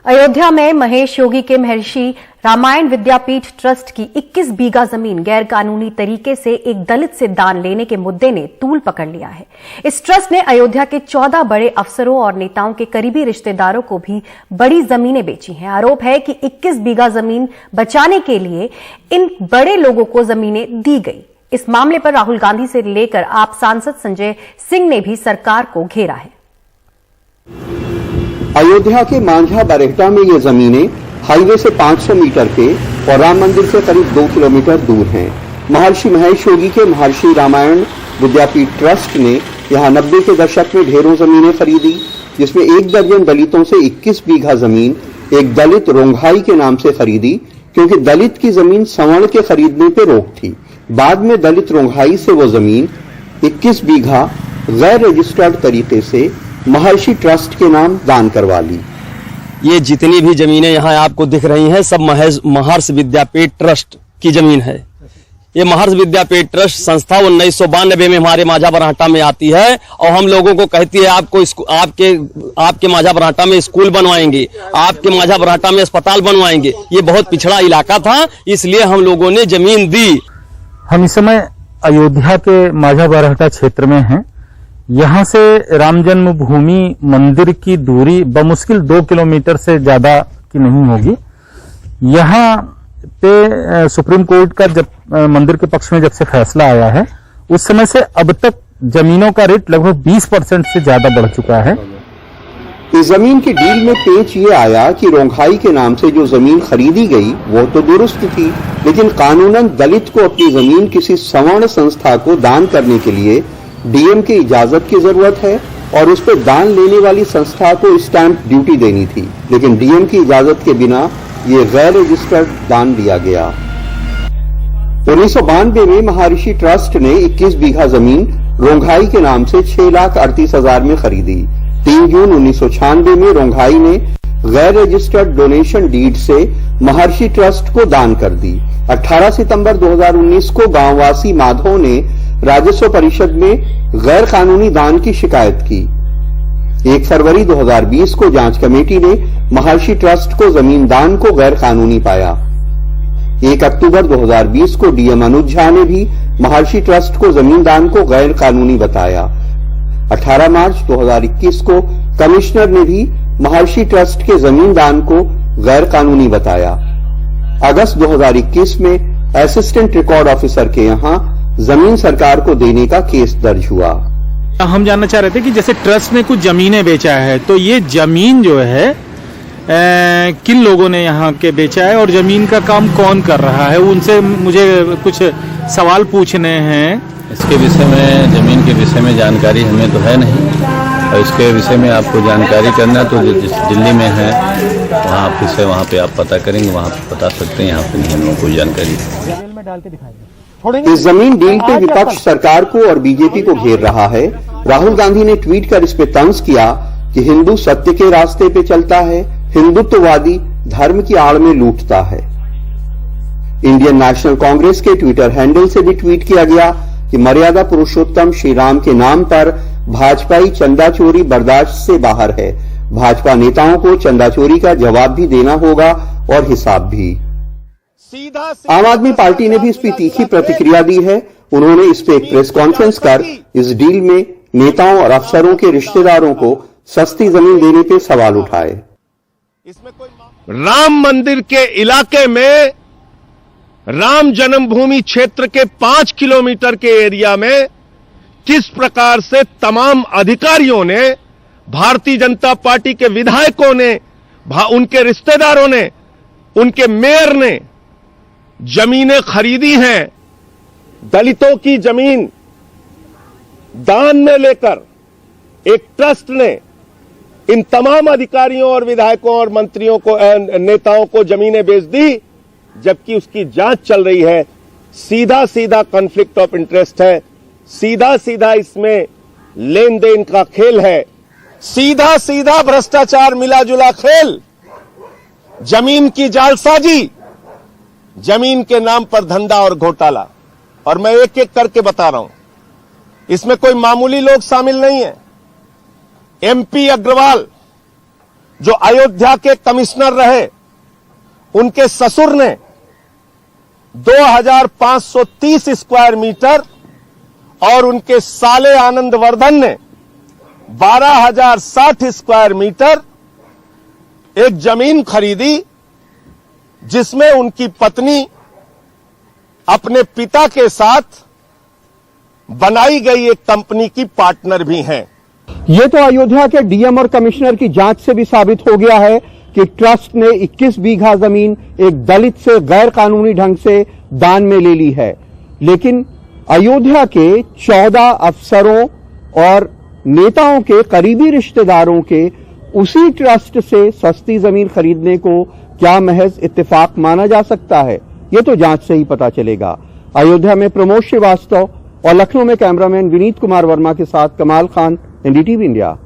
अयोध्या में महेश योगी के महर्षि रामायण विद्यापीठ ट्रस्ट की 21 बीघा जमीन गैरकानूनी तरीके से एक दलित से दान लेने के मुद्दे ने तूल पकड़ लिया है। इस ट्रस्ट ने अयोध्या के 14 बड़े अफसरों और नेताओं के करीबी रिश्तेदारों को भी बड़ी जमीनें बेची हैं। आरोप है कि 21 बीघा जमीन बचाने के लिए इन बड़े लोगों को जमीनें दी गई। इस मामले पर राहुल गांधी से लेकर आप सांसद संजय सिंह ने भी सरकार को घेरा है। अयोध्या के मांझा बरहेटा में ये जमीनें हाईवे से 500 मीटर पे और राम मंदिर से करीब 2 किलोमीटर दूर हैं। महर्षि महेश योगी के महर्षि रामायण विद्यापीठ ट्रस्ट ने यहाँ 90 के दशक में ढेरों जमीनें खरीदी, जिसमें 1 दर्जन दलितों से 21 बीघा जमीन एक दलित रोंघाई के नाम से खरीदी, क्योंकि दलित की जमीन सवर्ण के खरीदने पे रोक थी। बाद में दलित रोंघाई से वो जमीन 21 बीघा गैर रजिस्टर्ड तरीके से महर्षि ट्रस्ट के नाम दान करवा ली। ये जितनी भी जमीनें यहाँ आपको दिख रही हैं सब महर्षि विद्यापीठ ट्रस्ट की जमीन है। ये महर्षि विद्यापीठ ट्रस्ट संस्था 1992 में हमारे माझा बरहाटा में आती है और हम लोगों को कहती है आपके माझा बरहाटा में स्कूल बनवाएंगे, आपके माझा बरहाटा में अस्पताल बनवाएंगे। ये बहुत पिछड़ा इलाका था, इसलिए हम लोगों ने जमीन दी। हम इस समय अयोध्या के माझा बरहाटा क्षेत्र में हैं। यहाँ से राम जन्मभूमि मंदिर की दूरी बमुश्किल 2 किलोमीटर से ज्यादा की नहीं होगी। यहाँ पे सुप्रीम कोर्ट का जब मंदिर के पक्ष में जब से फैसला आया है, उस समय से अब तक जमीनों का रेट लगभग 20% से ज्यादा बढ़ चुका है। इस जमीन की डील में पेच ये आया कि रोंघाई के नाम से जो जमीन खरीदी गई वो तो दुरुस्त थी, लेकिन कानूनन दलित को अपनी जमीन किसी सवर्ण संस्था को दान करने के लिए डीएम की इजाजत की जरूरत है और उस पर दान लेने वाली संस्था को स्टैंप ड्यूटी देनी थी, लेकिन डीएम की इजाजत के बिना ये गैर रजिस्टर्ड दान दिया गया। 1992 में महर्षि ट्रस्ट ने 21 बीघा जमीन रोंघाई के नाम से 6,38,000 में खरीदी। 3 जून 1996 में रोंघाई ने गैर रजिस्टर्ड डोनेशन डीड से महर्षि ट्रस्ट को दान कर दी। 18 सितंबर 2019 को गांववासी माधव ने राजस्व परिषद में गैर कानूनी दान की शिकायत की। 1 फरवरी 2020 को जांच कमेटी ने महर्षि ट्रस्ट को जमीन दान को गैर कानूनी पाया। 1 अक्टूबर 2020 को डीएम अनुज झा ने भी महर्षि ट्रस्ट को जमीन दान को गैर कानूनी बताया। 18 मार्च 2021 को कमिश्नर ने भी महर्षि ट्रस्ट के जमीन दान को गैर कानूनी बताया। अगस्त 2021 में असिस्टेंट रिकॉर्ड ऑफिसर के यहां जमीन सरकार को देने का केस दर्ज हुआ। हम जानना चाह रहे थे कि जैसे ट्रस्ट ने कुछ जमीनें बेचा है, तो ये जमीन जो है किन लोगों ने यहाँ के बेचा है और जमीन का काम कौन कर रहा है, उनसे मुझे कुछ सवाल पूछने हैं। इसके विषय में, जमीन के विषय में जानकारी हमें तो है नहीं, और इसके विषय में आपको जानकारी करना तो दिल्ली में है, वहाँ ऑफिस है, वहाँ पे आप पता करेंगे, वहाँ पे बता सकते हैं। यहाँ पे नहीं हमें कोई जानकारी। इस जमीन डील पे विपक्ष सरकार को और बीजेपी को घेर रहा है। राहुल गांधी ने ट्वीट कर इस पे तंज किया कि हिंदू सत्य के रास्ते पे चलता है, हिंदुत्ववादी धर्म की आड़ में लूटता है। इंडियन नेशनल कांग्रेस के ट्विटर हैंडल से भी ट्वीट किया गया कि मर्यादा पुरुषोत्तम श्री राम के नाम पर भाजपाई चंदा चोरी बर्दाश्त से बाहर है। भाजपा नेताओं को चंदा चोरी का जवाब भी देना होगा और हिसाब भी। आम आदमी पार्टी ने भी इस पर तीखी प्रतिक्रिया दी है। उन्होंने इस पे एक प्रेस कॉन्फ्रेंस कर इस डील में नेताओं और अफसरों के रिश्तेदारों को सस्ती जमीन देने पे सवाल उठाए। राम मंदिर के इलाके में, राम जन्मभूमि क्षेत्र के 5 किलोमीटर के एरिया में किस प्रकार से तमाम अधिकारियों ने, भारतीय जनता पार्टी के विधायकों ने, उनके रिश्तेदारों ने, उनके मेयर ने जमीनें खरीदी हैं। दलितों की जमीन दान में लेकर एक ट्रस्ट ने इन तमाम अधिकारियों और विधायकों और मंत्रियों को, नेताओं को जमीनें बेच दी, जबकि उसकी जांच चल रही है। सीधा सीधा कॉन्फ्लिक्ट ऑफ इंटरेस्ट है, सीधा सीधा इसमें लेन देन का खेल है, सीधा सीधा भ्रष्टाचार मिला जुला खेल, जमीन की जालसाजी, जमीन के नाम पर धंधा और घोटाला। और मैं एक एक करके बता रहा हूं, इसमें कोई मामूली लोग शामिल नहीं है। एमपी अग्रवाल जो अयोध्या के कमिश्नर रहे, उनके ससुर ने 2530 स्क्वायर मीटर और उनके साले आनंदवर्धन ने 12060 स्क्वायर मीटर एक जमीन खरीदी, जिसमें उनकी पत्नी अपने पिता के साथ बनाई गई एक कंपनी की पार्टनर भी हैं। ये तो अयोध्या के डीएम और कमिश्नर की जांच से भी साबित हो गया है कि ट्रस्ट ने 21 बीघा जमीन एक दलित से गैर कानूनी ढंग से दान में ले ली है। लेकिन अयोध्या के 14 अफसरों और नेताओं के करीबी रिश्तेदारों के उसी ट्रस्ट से सस्ती जमीन खरीदने को क्या महज इत्तेफाक माना जा सकता है? ये तो जांच से ही पता चलेगा। अयोध्या में प्रमोद श्रीवास्तव और लखनऊ में कैमरामैन विनीत कुमार वर्मा के साथ कमाल खान, एनडीटीवी इंडिया।